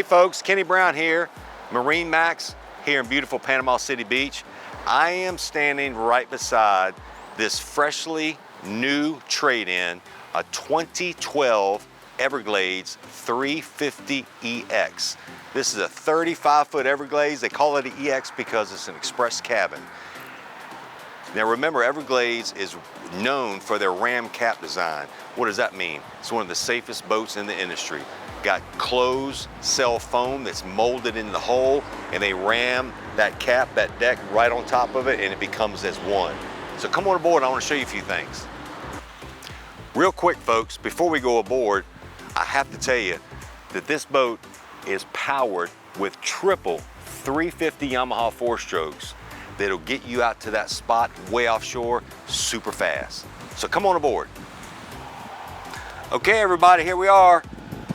folks, Kenny Brown here, MarineMax here in beautiful Panama City Beach. I am standing right beside this freshly new trade-in, a 2012 Everglades 350EX. This is a 35-foot Everglades. They call it an EX because it's an express cabin. Now remember, Everglades is known for their ram cap design. What does that mean? It's one of the safest boats in the industry. Got closed cell foam that's molded in the hull, and they ram that cap, that deck, right on top of it, and it becomes as one. So come on aboard, I want to show you a few things. Real quick folks, before we go aboard, I have to tell you that this boat is powered with triple 350 Yamaha 4-strokes that'll get you out to that spot way offshore super fast. So come on aboard. Okay everybody, here we are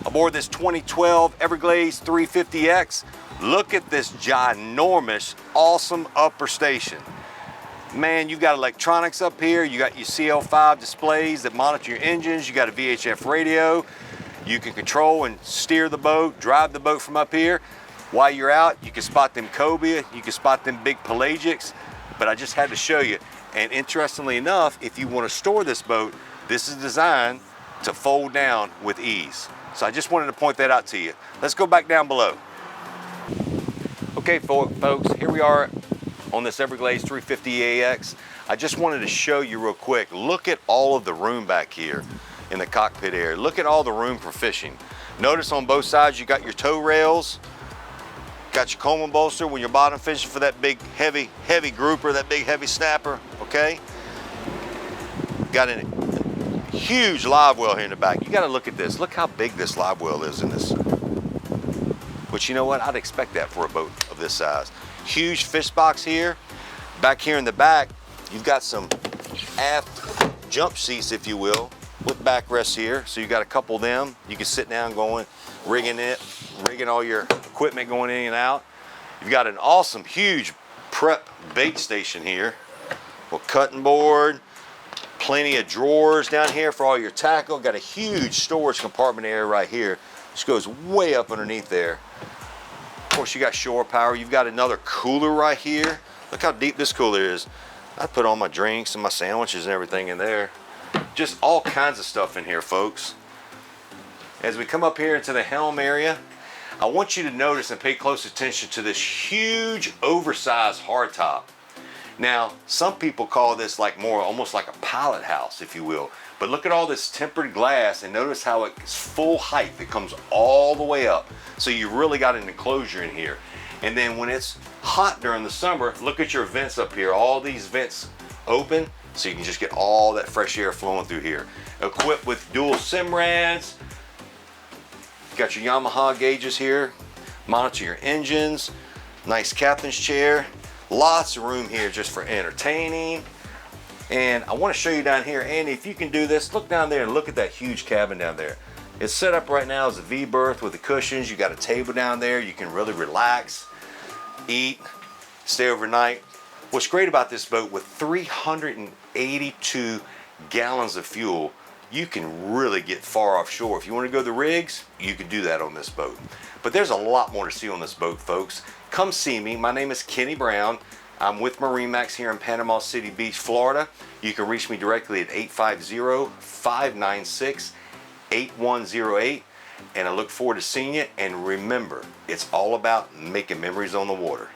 aboard this 2012 Everglades 350X. Look at this ginormous, awesome upper station. Man, you've got electronics up here. You got your CL5 displays that monitor your engines. You got a VHF radio. You can control and steer the boat, drive the boat from up here. While you're out, you can spot them cobia, you can spot them big pelagics, but I just had to show you. And interestingly enough, if you want to store this boat, this is designed to fold down with ease. So I just wanted to point that out to you. Let's go back down below. Okay folks, here we are on this Everglades 350EX. I just wanted to show you real quick. Look at all of the room back here in the cockpit area. Look at all the room for fishing. Notice on both sides you got your tow rails, got your Coleman bolster when you're bottom fishing for that big heavy grouper, that big heavy snapper, okay? Got a huge live well here in the back. You gotta look at this. Look how big this live well is in this. But you know what? I'd expect that for a boat of this size. Huge fish box here. Back here in the back, you've got some aft jump seats, if you will, with backrests here. So you got a couple of them. You can sit down going, rigging all your equipment going in and out. You've got an awesome, huge prep bait station here. Well, cutting board, plenty of drawers down here for all your tackle. Got a huge storage compartment area right here. This goes way up underneath there. Of course, you got shore power. You've got another cooler right here. Look how deep this cooler is. I put all my drinks and my sandwiches and everything in there. Just all kinds of stuff in here, folks. As we come up here into the Helm area, I want you to notice and pay close attention to this huge oversized hardtop. Now, some people call this like more, almost like a pilot house, if you will. But look at all this tempered glass and notice how it's full height that comes all the way up. So you really got an enclosure in here. And then when it's hot during the summer, look at your vents up here. All these vents open so you can just get all that fresh air flowing through here. Equipped with dual Simrads. Got your Yamaha gauges here. Monitor your engines. Nice captain's chair. Lots of room here just for entertaining. And I want to show you down here, Andy, if you can do this, look down there and look at that huge cabin down there. It's set up right now as a V berth with the cushions. You got a table down there. You can really relax, eat, stay overnight. What's great about this boat, with 382 gallons of fuel, you can really get far offshore. If you want to go to the rigs, you can do that on this boat. But there's a lot more to see on this boat, folks. Come see me. My name is Kenny Brown. I'm with MarineMax here in Panama City Beach, Florida. You can reach me directly at 850-596-8108. And I look forward to seeing you. And remember, it's all about making memories on the water.